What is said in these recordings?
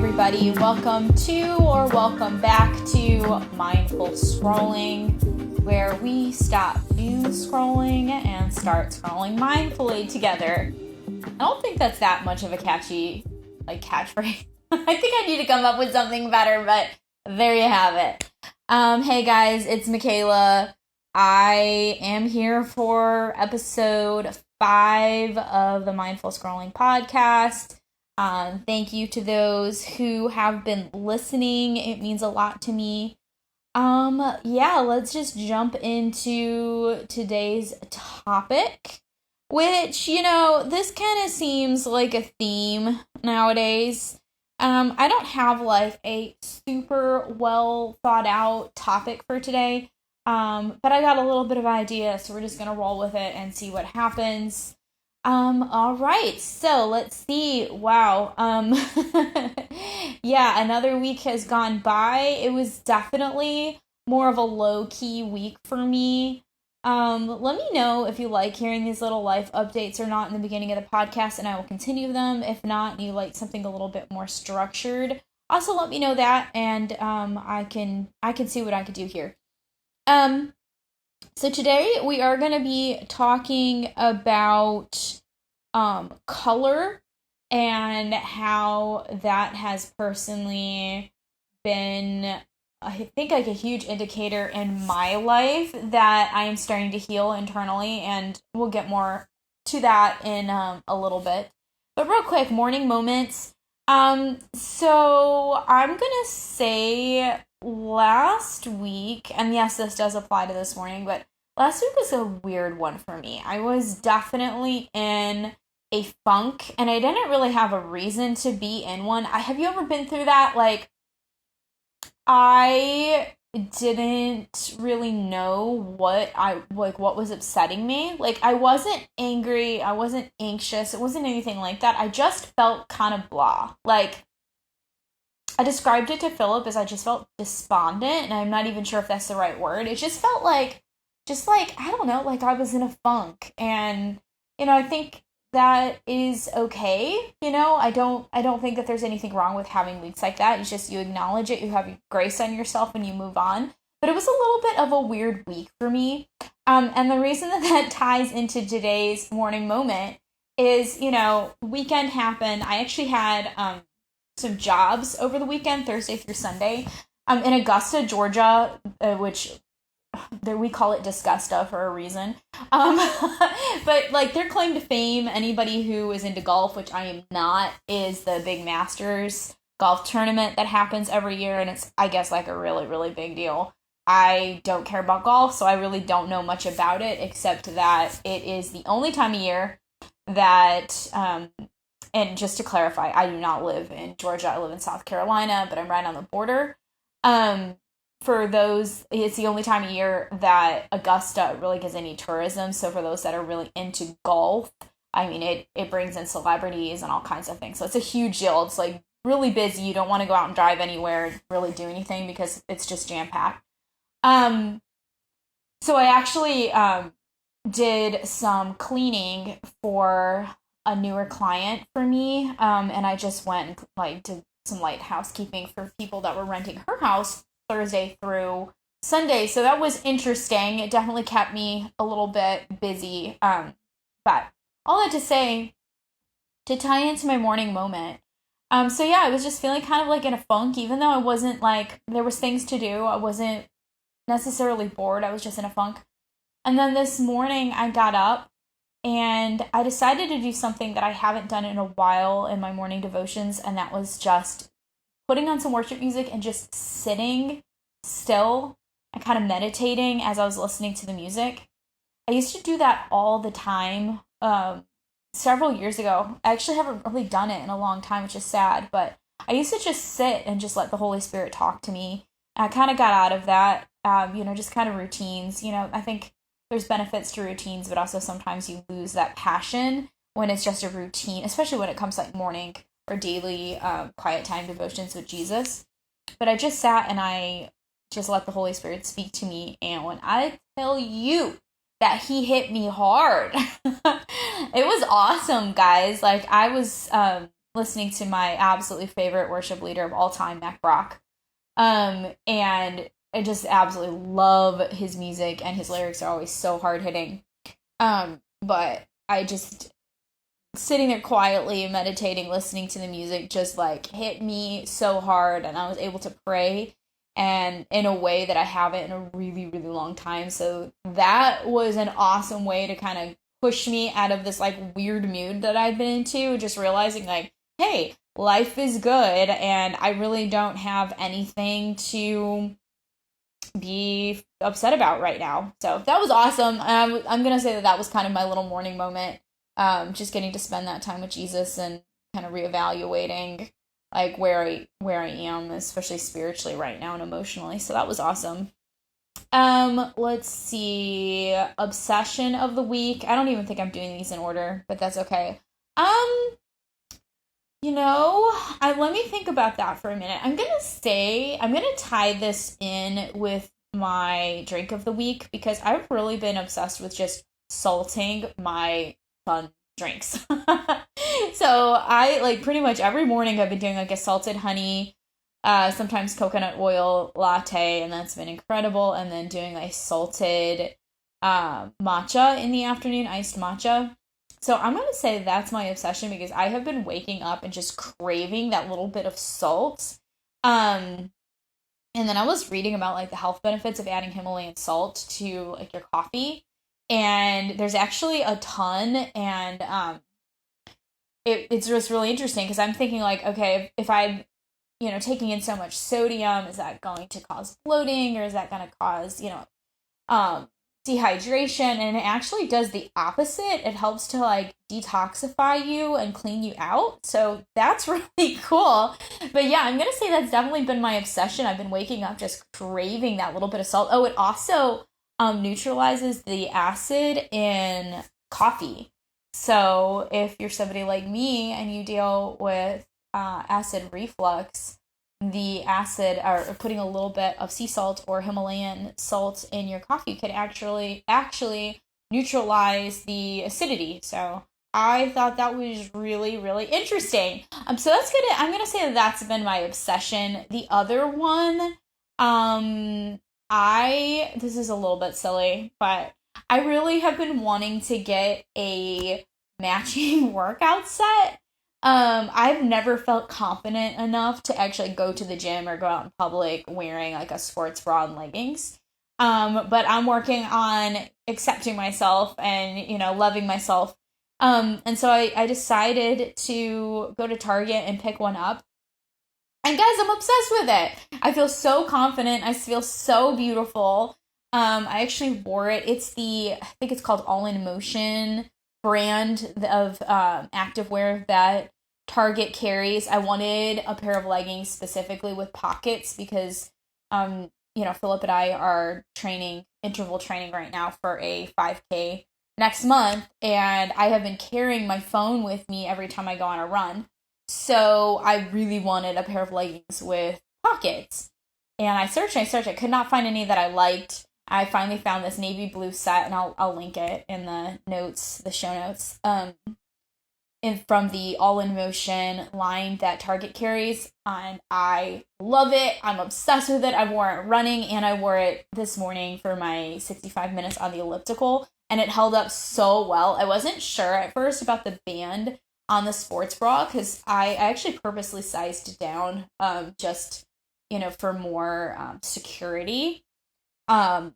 everybody. Welcome to or welcome back to Mindful Scrolling, where we stop doom scrolling and start scrolling mindfully together. I don't think that's that much of a catchy, catchphrase. I think I need to come up with something better, but there you have it. Hey guys, it's Michaela. I am here for episode 5 of the Mindful Scrolling podcast. Thank you to those who have been listening. It means a lot to me. Let's just jump into today's topic, which, this kind of seems like a theme nowadays. I don't have a super well thought out topic for today. But I got a little bit of idea, so we're just gonna roll with it and see what happens. All right, so let's see. Wow. Another week has gone by. It was definitely more of a low-key week for me. Let me know if you like hearing these little life updates or not in the beginning of the podcast, and I will continue them. If not, and you like something a little bit more structured, also let me know that, and I can see what I could do here. So today we are going to be talking about color and how that has personally been, I think, a huge indicator in my life that I am starting to heal internally, and we'll get more to that in a little bit. But real quick, morning moments. So I'm gonna say last week, and yes, this does apply to this morning, but last week was a weird one for me. I was definitely in a funk, and I didn't really have a reason to be in one. Have you ever been through that? I didn't really know what was upsetting me. I wasn't angry, I wasn't anxious, it wasn't anything like that. I just felt kind of blah. I described it to Philip as I just felt despondent, and I'm not even sure if that's the right word. It just felt I don't know, I was in a funk, and, I think that is okay, I don't think that there's anything wrong with having weeks like that. It's just, you acknowledge it, you have grace on yourself, and you move on. But it was a little bit of a weird week for me, and the reason that ties into today's morning moment is, weekend happened. I actually had, some jobs over the weekend, Thursday through Sunday, in Augusta, Georgia, which we call it Disgusta for a reason. But their claim to fame, anybody who is into golf, which I am not, is the big Masters golf tournament that happens every year, and it's, I guess, a really, really big deal. I don't care about golf, so I really don't know much about it, except that it is the only time of year that, and just to clarify, I do not live in Georgia. I live in South Carolina, but I'm right on the border. For those, it's the only time of year that Augusta really gets any tourism. So for those that are really into golf, I mean, it brings in celebrities and all kinds of things. So it's a huge deal. It's really busy. You don't want to go out and drive anywhere, really do anything, because it's just jam-packed. So I actually did some cleaning for a newer client for me, and I just went and did some light housekeeping for people that were renting her house Thursday through Sunday. So that was interesting. It definitely kept me a little bit busy. But all that to say, to tie into my morning moment, I was just feeling kind of in a funk, even though I wasn't there was things to do. I wasn't necessarily bored. I was just in a funk. And then this morning I got up and I decided to do something that I haven't done in a while in my morning devotions, and that was just putting on some worship music and just sitting still and kind of meditating as I was listening to the music. I used to do that all the time several years ago. I actually haven't really done it in a long time, which is sad, but I used to just sit and just let the Holy Spirit talk to me. And I kind of got out of that, just kind of routines. I think there's benefits to routines, but also sometimes you lose that passion when it's just a routine, especially when it comes morning or daily quiet time devotions with Jesus. But I just sat and I just let the Holy Spirit speak to me, and when I tell you that he hit me hard, it was awesome, guys. I was listening to my absolutely favorite worship leader of all time, Mac Brock. And I just absolutely love his music, and his lyrics are always so hard hitting. But I just sitting there quietly meditating, listening to the music just like hit me so hard, and I was able to pray and in a way that I haven't in a really, really long time. So that was an awesome way to kind of push me out of this like weird mood that I've been into, just realizing like, hey, life is good and I really don't have anything to be upset about right now. So that was awesome. I'm gonna say that was kind of my little morning moment, just getting to spend that time with Jesus and kind of reevaluating like where I am, especially spiritually right now and emotionally. So that was awesome. Let's see. Obsession of the week. I don't even think I'm doing these in order, but that's okay. Let me think about that for a minute. I'm gonna tie this in with my drink of the week, because I've really been obsessed with just salting my fun drinks. So I like pretty much every morning I've been doing like a salted honey, sometimes coconut oil latte, and that's been incredible. And then doing like salted matcha in the afternoon, iced matcha. So I'm going to say that's my obsession, because I have been waking up and just craving that little bit of salt. And then I was reading about like the health benefits of adding Himalayan salt to like your coffee. And there's actually a ton, and it's just really interesting, because I'm thinking like, okay, if I'm, taking in so much sodium, is that going to cause bloating, or is that going to cause, dehydration? And it actually does the opposite. It helps to like detoxify you and clean you out. So that's really cool. But yeah, I'm gonna say that's definitely been my obsession. I've been waking up just craving that little bit of salt. Oh, it also neutralizes the acid in coffee. So if you're somebody like me and you deal with acid reflux, the acid, or putting a little bit of sea salt or Himalayan salt in your coffee could actually neutralize the acidity. So I thought that was really, really interesting. So I'm gonna say that's been my obsession. The other one, this is a little bit silly, but I really have been wanting to get a matching workout set. I've never felt confident enough to actually go to the gym or go out in public wearing like a sports bra and leggings. But I'm working on accepting myself and, loving myself. And so I decided to go to Target and pick one up. And guys, I'm obsessed with it. I feel so confident. I feel so beautiful. I actually wore it. I think it's called All in Motion brand of activewear that Target carries. I wanted a pair of leggings specifically with pockets, because Philip and I are interval training right now for a 5K next month, and I have been carrying my phone with me every time I go on a run. So I really wanted a pair of leggings with pockets. And I searched, I could not find any that I liked. I finally found this navy blue set, and I'll link it in the show notes. From the All in Motion line that Target carries, and I love it. I'm obsessed with it. I wore it running, and I wore it this morning for my 65 minutes on the elliptical, and it held up so well. I wasn't sure at first about the band on the sports bra, because I actually purposely sized it down, just for more security. And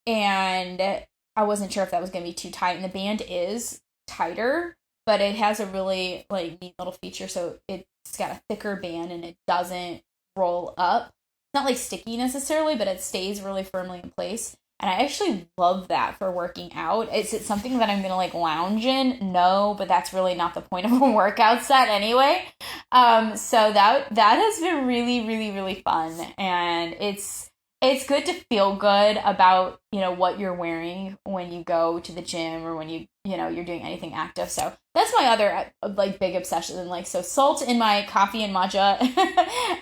I wasn't sure if that was going to be too tight, and the band is tighter, but it has a really like neat little feature. So it's got a thicker band and it doesn't roll up. It's not like sticky necessarily, but it stays really firmly in place. And I actually love that for working out. Is it something that I'm going to like lounge in? No, but that's really not the point of a workout set anyway. So that has been really, really, really fun. And it's good to feel good about, what you're wearing when you go to the gym or when you're doing anything active. So that's my other like big obsession. And like, so salt in my coffee and matcha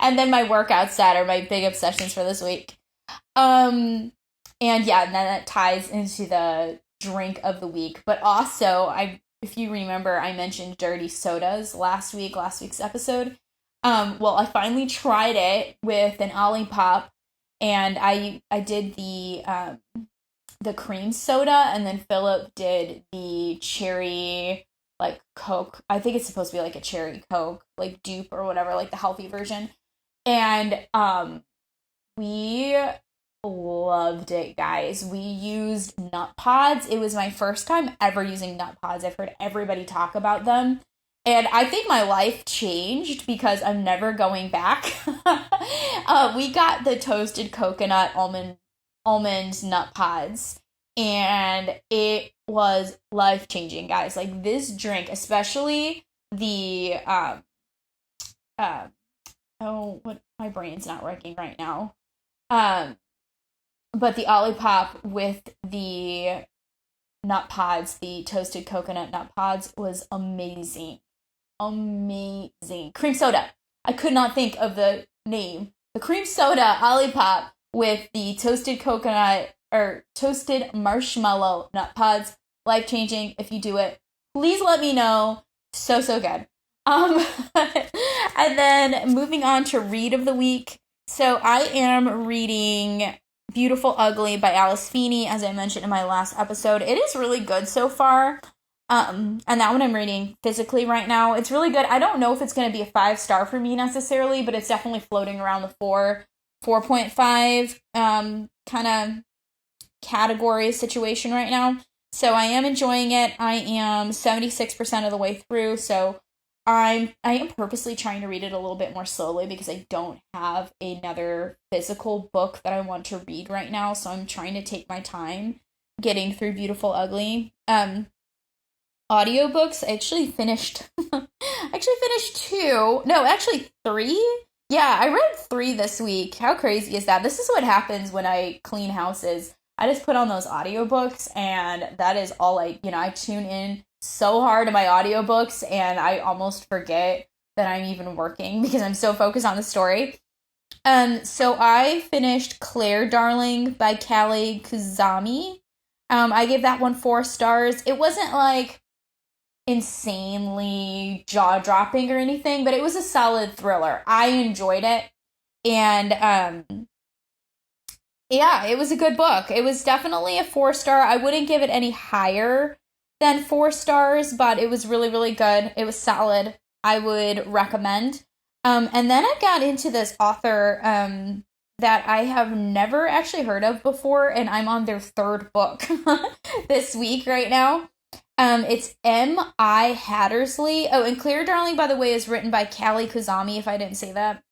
and then my workout set are my big obsessions for this week. And yeah, and then that ties into the drink of the week. But also I if you remember, I mentioned dirty sodas last week's episode. Well, I finally tried it with an Olipop, and I did the cream soda, and then Philip did the cherry like Coke. I think it's supposed to be like a cherry Coke, like dupe or whatever, like the healthy version. And we loved it, guys. We used Nutpods. It was my first time ever using Nutpods. I've heard everybody talk about them. And I think my life changed because I'm never going back. We got the toasted coconut almond Nutpods, and it was life changing, guys. Like this drink, especially the what, my brain's not working right now. But the Olipop with the Nutpods, the toasted coconut Nutpods, was amazing. Amazing. Cream soda. I could not think of the name. The cream soda Olipop with the toasted coconut or toasted marshmallow Nutpods. Life changing. If you do it, please let me know. So good. And then moving on to read of the week. So I am reading Beautiful Ugly by Alice Feeney, as I mentioned in my last episode. It is really good so far. And that one I'm reading physically right now. It's really good. I don't know if it's going to be a 5-star for me necessarily, but it's definitely floating around the 4.5 kind of category situation right now. So I am enjoying it. I am 76% of the way through, so I am purposely trying to read it a little bit more slowly because I don't have another physical book that I want to read right now, so I'm trying to take my time getting through Beautiful Ugly. Audiobooks, I actually finished 2. No, actually 3. Yeah, I read 3 this week. How crazy is that? This is what happens when I clean houses. I just put on those audiobooks, and that is all I tune in so hard to my audiobooks, and I almost forget that I'm even working because I'm so focused on the story. So I finished Claire Darling by Callie Kuzami. I gave that one 4 stars. It wasn't like insanely jaw-dropping or anything, but it was a solid thriller. I enjoyed it, and yeah, it was a good book. It was definitely a 4-star. I wouldn't give it any higher than 4 stars, but it was really, really good. It was solid. I would recommend. And then I got into this author that I have never actually heard of before, and I'm on their 3rd book this week right now. It's M.I. Hattersley. Oh, and Claire Darling, by the way, is written by Callie Kuzami, if I didn't say that.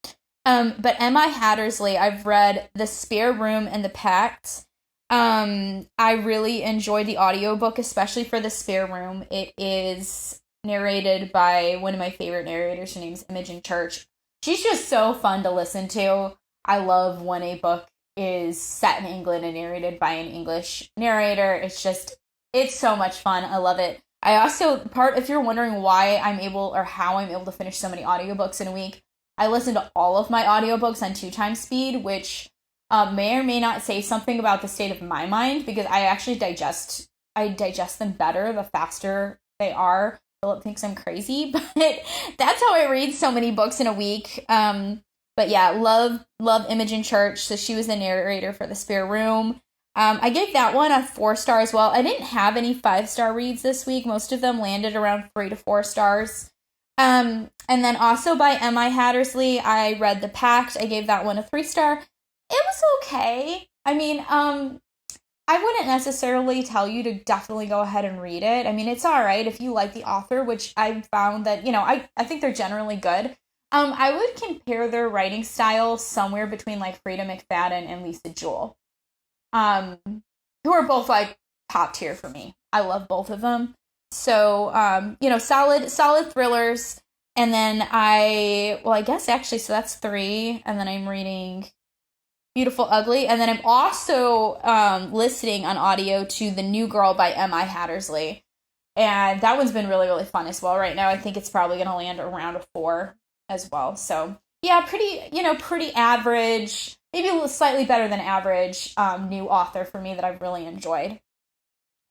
But M.I. Hattersley, I've read The Spare Room and The Pact. I really enjoyed the audiobook, especially for The Spare Room. It is narrated by one of my favorite narrators. Her name's Imogen Church. She's just so fun to listen to. I love when a book is set in England and narrated by an English narrator. It's so much fun. I love it. I also, if you're wondering why I'm able, or how I'm able to finish so many audiobooks in a week, I listen to all of my audiobooks on 2x speed, which may or may not say something about the state of my mind, because I actually digest them better the faster they are. Philip thinks I'm crazy, but that's how I read so many books in a week. But yeah, love Imogen Church. So she was the narrator for The Spare Room. I gave that one a 4-star as well. I didn't have any 5-star reads this week. Most of them landed around 3 to 4 stars. And then also by M.I. Hattersley, I read The Pact. I gave that one a 3-star. It was okay. I mean, I wouldn't necessarily tell you to definitely go ahead and read it. I mean, it's all right if you like the author, which I found that, I think they're generally good. I would compare their writing style somewhere between like Frida McFadden and Lisa Jewell, who are both like top tier for me. I love both of them. So, solid thrillers. And then I guess actually, so that's 3. And then I'm reading Beautiful Ugly. And then I'm also listening on audio to The New Girl by M.I. Hattersley. And that one's been really, really fun as well. Right now, I think it's probably going to land around a 4 as well. So, yeah, pretty average, maybe a little slightly better than average new author for me that I've really enjoyed.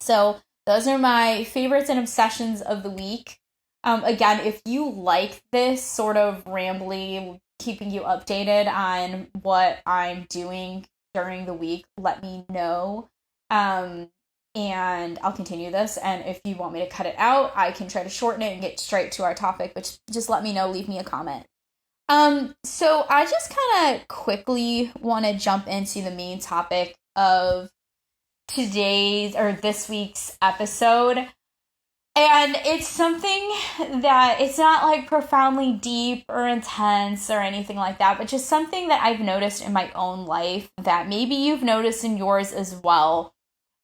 So Those are my favorites and obsessions of the week. Again, if you like this sort of rambly, keeping you updated on what I'm doing during the week, let me know. And I'll continue this. And if you want me to cut it out, I can try to shorten it and get straight to our topic, but just let me know, leave me a comment. So I just kind of quickly want to jump into the main topic of today's or this week's episode. And it's something that it's not like profoundly deep or intense or anything like that, but just something that I've noticed in my own life that maybe you've noticed in yours as well.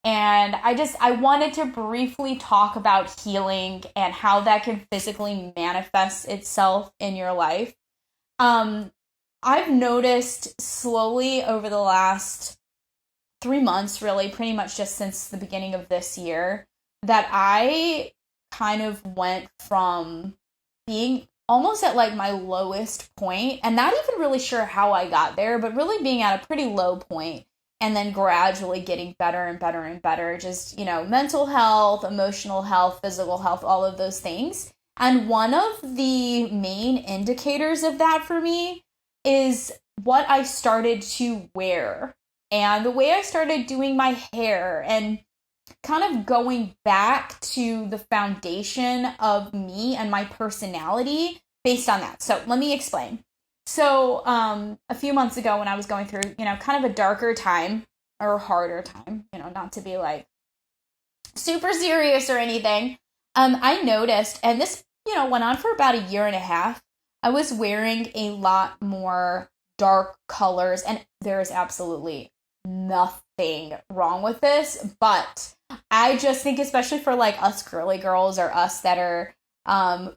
And I wanted to briefly talk about healing and how that can physically manifest itself in your life. I've noticed slowly over the last 3 months, really, pretty much just since the beginning of this year, that I kind of went from being almost at like my lowest point and not even really sure how I got there, but really being at a pretty low point and then gradually getting better and better and better. Just, mental health, emotional health, physical health, all of those things. And one of the main indicators of that for me is what I started to wear and the way I started doing my hair and kind of going back to the foundation of me and my personality based on that. So let me explain. So a few months ago when I was going through, kind of a darker time or a harder time, not to be like super serious or anything, I noticed, and this, went on for about a year and a half, I was wearing a lot more dark colors, and there is absolutely nothing wrong with this, but I just think especially for like us girly girls or us that are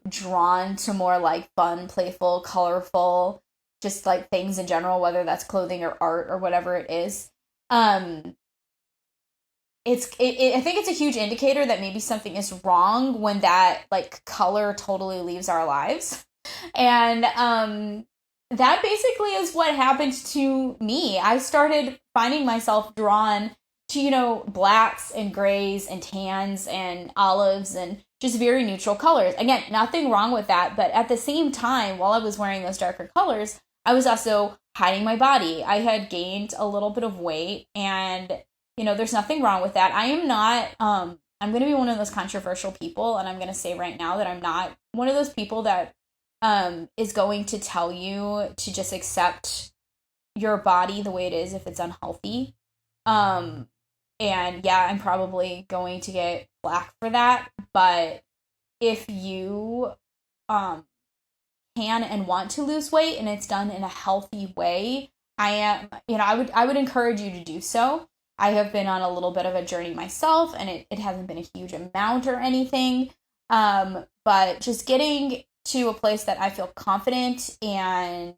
drawn to more like fun, playful, colorful, just like things in general, whether that's clothing or art or whatever it is, I think it's a huge indicator that maybe something is wrong when that like color totally leaves our lives. And that basically is what happened to me. I started finding myself drawn to, blacks and grays and tans and olives and just very neutral colors. Again, nothing wrong with that. But at the same time, while I was wearing those darker colors, I was also hiding my body. I had gained a little bit of weight and, there's nothing wrong with that. I am not, I'm going to be one of those controversial people. And I'm going to say right now that I'm not one of those people that is going to tell you to just accept your body the way it is if it's unhealthy. And yeah, I'm probably going to get flack for that. But if you can and want to lose weight and it's done in a healthy way, I would encourage you to do so. I have been on a little bit of a journey myself, and it hasn't been a huge amount or anything. But just getting to a place that I feel confident and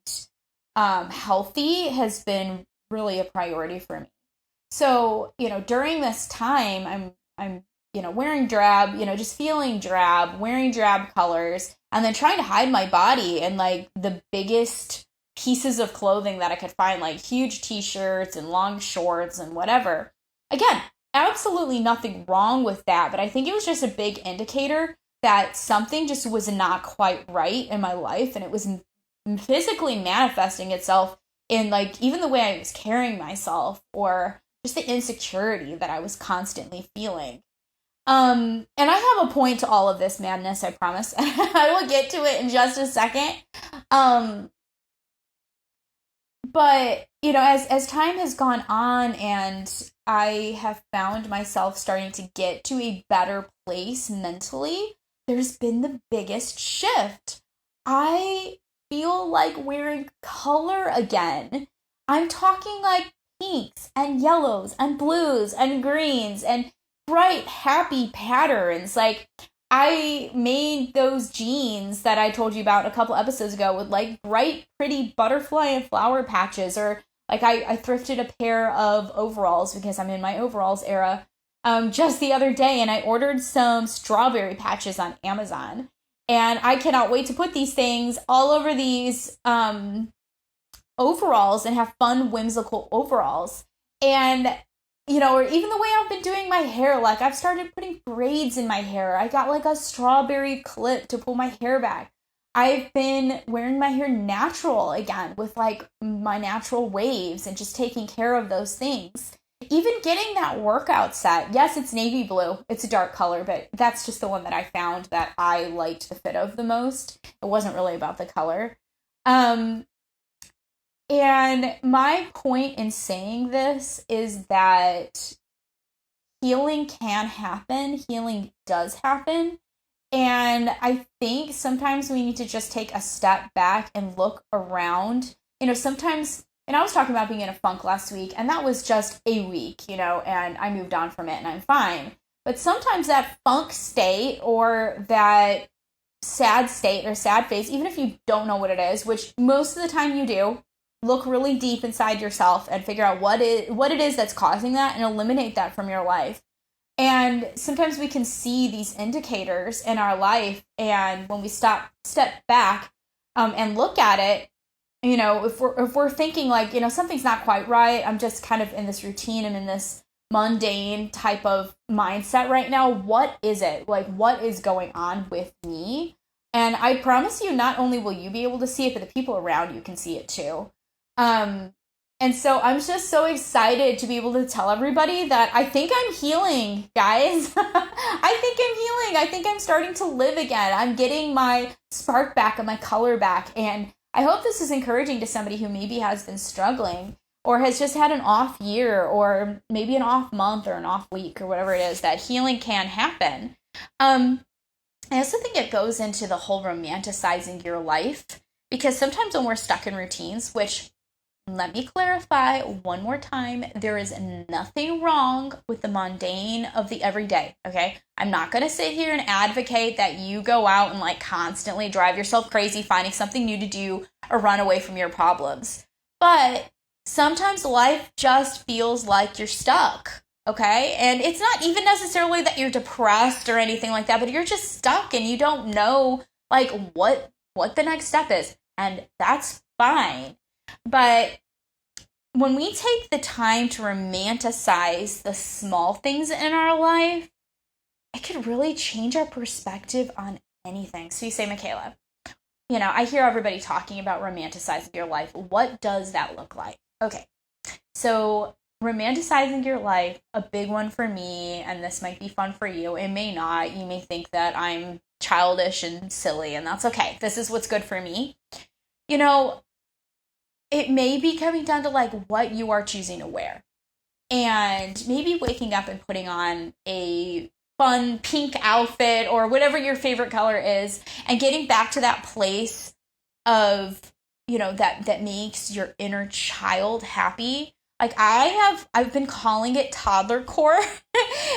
healthy has been really a priority for me. So, during this time, I'm wearing drab, just feeling drab, wearing drab colors, and then trying to hide my body in like the biggest pieces of clothing that I could find, like huge t-shirts and long shorts and whatever. Again, absolutely nothing wrong with that, but I think it was just a big indicator that something just was not quite right in my life, and it was physically manifesting itself in like even the way I was carrying myself or just the insecurity that I was constantly feeling. And I have a point to all of this madness, I promise. I will get to it in just a second. But, as time has gone on and I have found myself starting to get to a better place mentally, there's been the biggest shift. I feel like wearing color again. I'm talking like pinks and yellows and blues and greens and bright, happy patterns. Like, I made those jeans that I told you about a couple episodes ago with like bright, pretty butterfly and flower patches, or like I thrifted a pair of overalls because I'm in my overalls era just the other day, and I ordered some strawberry patches on Amazon, and I cannot wait to put these things all over these overalls and have fun, whimsical overalls. And or even the way I've been doing my hair, like I've started putting braids in my hair. I got like a strawberry clip to pull my hair back. I've been wearing my hair natural again with like my natural waves and just taking care of those things. Even getting that workout set. Yes, it's navy blue. It's a dark color, but that's just the one that I found that I liked the fit of the most. It wasn't really about the color. And my point in saying this is that healing can happen. Healing does happen. And I think sometimes we need to just take a step back and look around. Sometimes, and I was talking about being in a funk last week, and that was just a week, and I moved on from it and I'm fine. But sometimes that funk state or that sad state or sad phase, even if you don't know what it is, which most of the time you do, look really deep inside yourself and figure out what it is that's causing that and eliminate that from your life. And sometimes we can see these indicators in our life, and when we step back and look at it, if we're thinking like, something's not quite right, I'm just kind of in this routine, I'm in this mundane type of mindset right now. What is it? Like, what is going on with me? And I promise you, not only will you be able to see it, but the people around you can see it too. And so I'm just so excited to be able to tell everybody that I think I'm healing, guys. I think I'm healing. I think I'm starting to live again. I'm getting my spark back and my color back. And I hope this is encouraging to somebody who maybe has been struggling or has just had an off year or maybe an off month or an off week or whatever it is, that healing can happen. I also think it goes into the whole romanticizing your life, because sometimes when we're stuck in routines, which, let me clarify one more time, there is nothing wrong with the mundane of the everyday, okay? I'm not going to sit here and advocate that you go out and like constantly drive yourself crazy finding something new to do or run away from your problems. But sometimes life just feels like you're stuck, okay? And it's not even necessarily that you're depressed or anything like that, but you're just stuck and you don't know like what the next step is. And that's fine. But when we take the time to romanticize the small things in our life, it could really change our perspective on anything. So you say, Michaela, I hear everybody talking about romanticizing your life. What does that look like? Okay, so romanticizing your life, a big one for me, and this might be fun for you. It may not. You may think that I'm childish and silly, and that's okay. This is what's good for me. It may be coming down to like what you are choosing to wear. And maybe waking up and putting on a fun pink outfit or whatever your favorite color is, and getting back to that place of, that makes your inner child happy. Like I've been calling it toddler core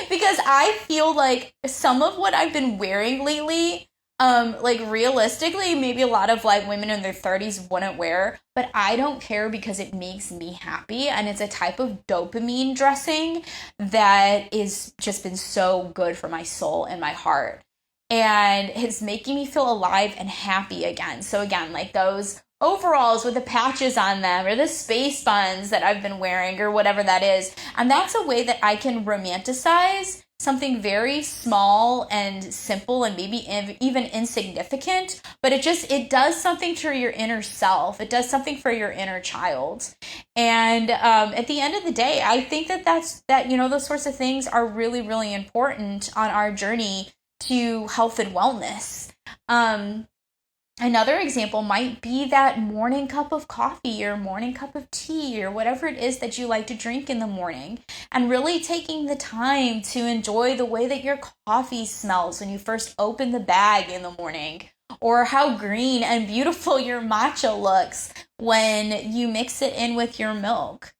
because I feel like some of what I've been wearing lately, like realistically, maybe a lot of like women in their 30s wouldn't wear, but I don't care because it makes me happy. And it's a type of dopamine dressing that is just been so good for my soul and my heart. And it's making me feel alive and happy again. So again, like those overalls with the patches on them or the space buns that I've been wearing or whatever that is. And that's a way that I can romanticize something very small and simple and maybe even insignificant, but it does something to your inner self. It does something for your inner child. And at the end of the day, I think that those sorts of things are really, really important on our journey to health and wellness. Another example might be that morning cup of coffee or morning cup of tea or whatever it is that you like to drink in the morning, and really taking the time to enjoy the way that your coffee smells when you first open the bag in the morning, or how green and beautiful your matcha looks when you mix it in with your milk,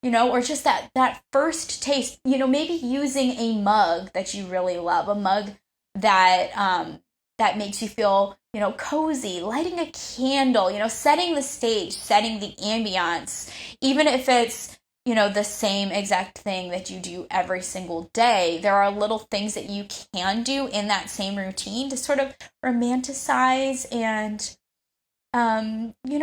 or just that first taste, maybe using a mug that you really love, a mug that makes you feel, cozy, lighting a candle, setting the stage, setting the ambiance, even if it's, the same exact thing that you do every single day. There are little things that you can do in that same routine to sort of romanticize and,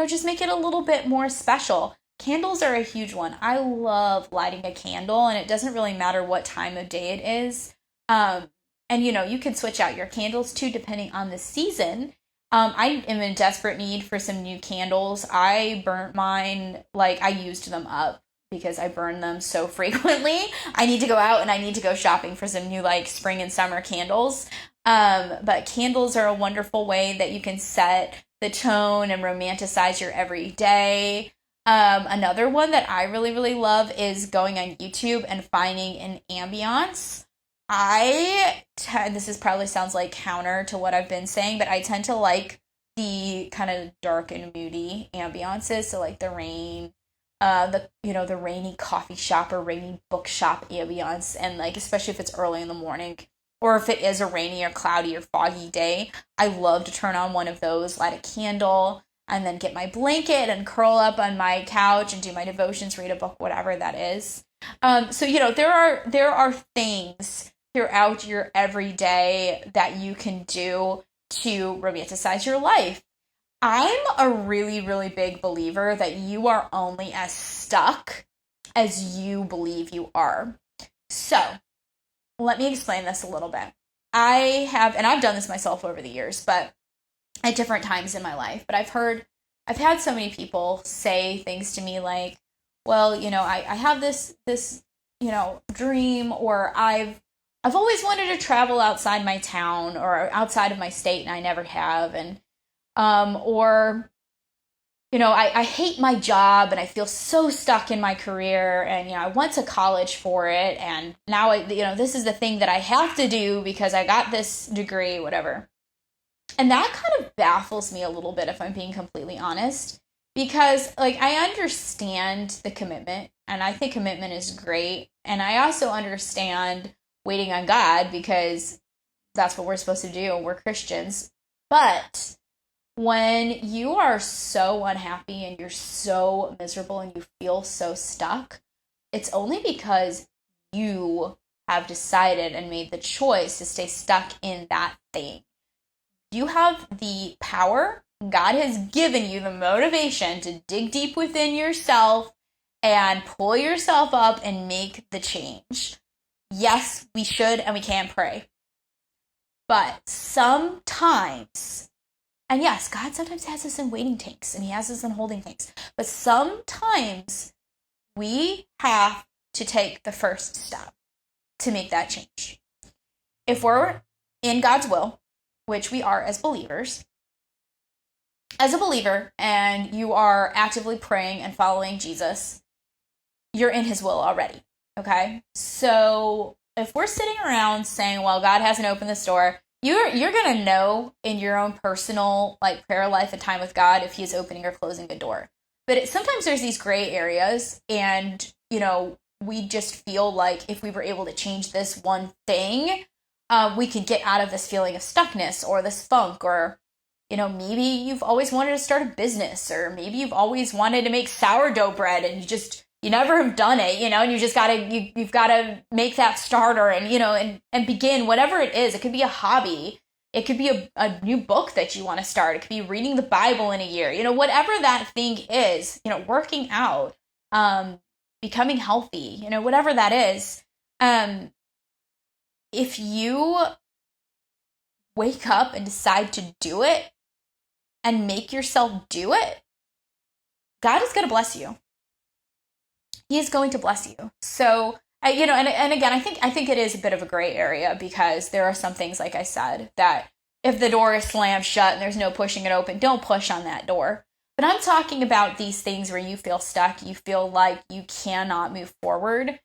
just make it a little bit more special. candles are a huge one. I love lighting a candle, and it doesn't really matter what time of day it is. And you can switch out your candles too, depending on the season. I am in desperate need for some new candles. I burnt mine, like I used them up because I burn them so frequently. I need to go out and I need to go shopping for some new like spring and summer candles. But candles are a wonderful way that you can set the tone and romanticize your everyday. Another one that I really, really love is going on YouTube and finding an ambiance. This is probably sounds like counter to what I've been saying, but I tend to like the kind of dark and moody ambiances. So like the rain, the rainy coffee shop or rainy bookshop ambiance, and like especially if it's early in the morning or if it is a rainy or cloudy or foggy day, I love to turn on one of those, light a candle, and then get my blanket and curl up on my couch and do my devotions, read a book, whatever that is. So there are things throughout your everyday that you can do to romanticize your life. I'm a really, really big believer that you are only as stuck as you believe you are. So, let me explain this a little bit. I've done this myself over the years, but at different times in my life, but I've had so many people say things to me like, well, I have this, dream, or I've always wanted to travel outside my town or outside of my state and I never have. And, I hate my job and I feel so stuck in my career and, I went to college for it and now this is the thing that I have to do because I got this degree, whatever. And that kind of baffles me a little bit if I'm being completely honest, because like I understand the commitment and I think commitment is great. And I also understand waiting on God because that's what we're supposed to do. We're Christians. But when you are so unhappy and you're so miserable and you feel so stuck, it's only because you have decided and made the choice to stay stuck in that thing. You have the power. God has given you the motivation to dig deep within yourself and pull yourself up and make the change. Yes, we should and we can pray. But sometimes, and yes, God sometimes has us in waiting tanks and he has us in holding tanks. But sometimes we have to take the first step to make that change. If we're in God's will, which we are as believers, as a believer and you are actively praying and following Jesus, you're in his will already. Okay? So if we're sitting around saying, well, God hasn't opened this door, you're going to know in your own personal like prayer life and time with God if he is opening or closing the door. But sometimes there's these gray areas and, we just feel like if we were able to change this one thing, we could get out of this feeling of stuckness or this funk, or, maybe you've always wanted to start a business, or maybe you've always wanted to make sourdough bread and you never have done it, and you just you've gotta make that starter and, and begin whatever it is. It could be a hobby. It could be a new book that you want to start. It could be reading the Bible in a year, whatever that thing is, working out, becoming healthy, whatever that is. If you wake up and decide to do it and make yourself do it, God is going to bless you. He is going to bless you. So, and again, I think it is a bit of a gray area because there are some things, like I said, that if the door is slammed shut and there's no pushing it open, don't push on that door. But I'm talking about these things where you feel stuck, you feel like you cannot move forward,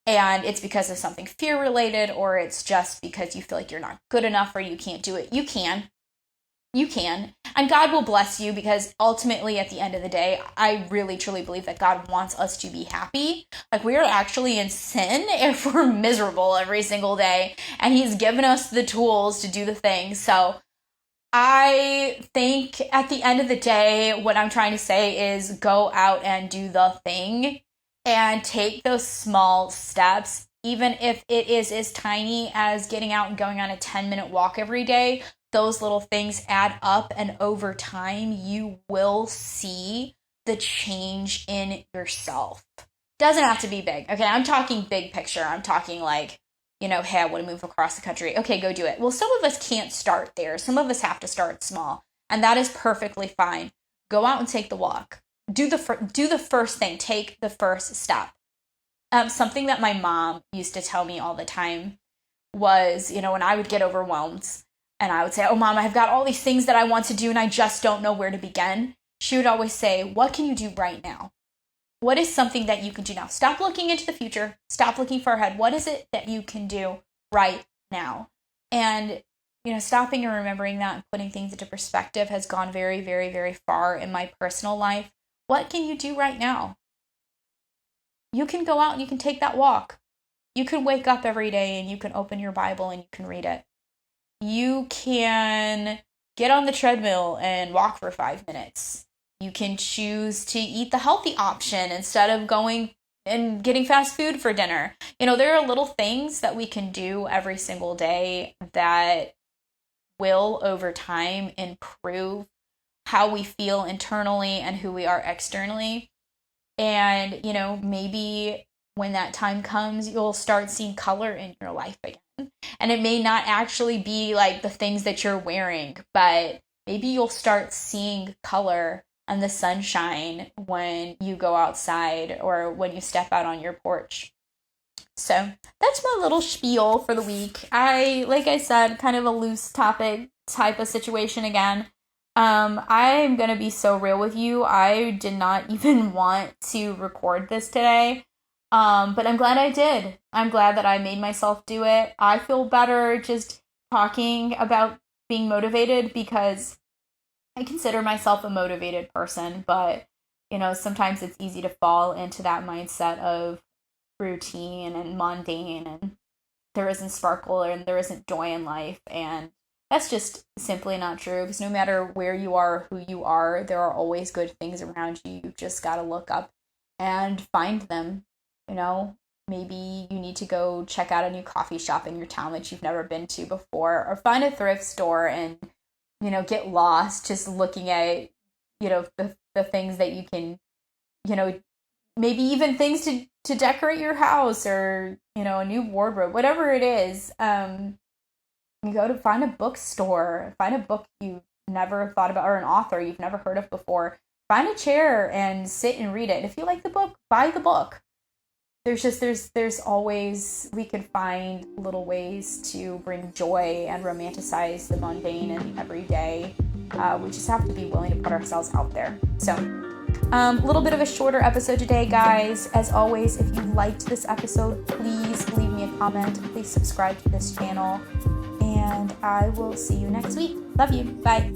and it's because of something fear related, or it's just because you feel like you're not good enough or you can't do it. You can. And God will bless you, because ultimately at the end of the day, I really truly believe that God wants us to be happy. Like, we are actually in sin if we're miserable every single day, and he's given us the tools to do the things. So I think at the end of the day, what I'm trying to say is go out and do the thing and take those small steps, even if it is as tiny as getting out and going on a 10-minute walk every day. Those little things add up, and over time, you will see the change in yourself. Doesn't have to be big. Okay, I'm talking big picture. I'm talking like, hey, I want to move across the country. Okay, go do it. Well, some of us can't start there. Some of us have to start small, and that is perfectly fine. Go out and take the walk. Do the first thing. Take the first step. Something that my mom used to tell me all the time was, when I would get overwhelmed and I would say, oh, Mom, I've got all these things that I want to do and I just don't know where to begin. She would always say, what can you do right now? What is something that you can do now? Stop looking into the future. Stop looking far ahead. What is it that you can do right now? And, stopping and remembering that and putting things into perspective has gone very, very, very far in my personal life. What can you do right now? You can go out and you can take that walk. You can wake up every day and you can open your Bible and you can read it. You can get on the treadmill and walk for 5 minutes. You can choose to eat the healthy option instead of going and getting fast food for dinner. There are little things that we can do every single day that will, over time, improve how we feel internally and who we are externally. And, maybe when that time comes, you'll start seeing color in your life again. And it may not actually be like the things that you're wearing, but maybe you'll start seeing color and the sunshine when you go outside or when you step out on your porch. So that's my little spiel for the week. Like I said, kind of a loose topic type of situation again. I'm going to be so real with you. I did not even want to record this today. But I'm glad I did. I'm glad that I made myself do it. I feel better just talking about being motivated because I consider myself a motivated person, but, sometimes it's easy to fall into that mindset of routine and mundane and there isn't sparkle and there isn't joy in life. And that's just simply not true because no matter where you are, who you are, there are always good things around you. You've just got to look up and find them. Maybe you need to go check out a new coffee shop in your town that you've never been to before, or find a thrift store and, get lost just looking at, the things that you can, maybe even things to decorate your house or, a new wardrobe, whatever it is. You go to find a bookstore, find a book you've never thought about or an author you've never heard of before. Find a chair and sit and read it. If you like the book, buy the book. There's always, we can find little ways to bring joy and romanticize the mundane and the everyday. We just have to be willing to put ourselves out there. So, a little bit of a shorter episode today, guys. As always, if you liked this episode, please leave me a comment. Please subscribe to this channel. And I will see you next week. Love you. Bye.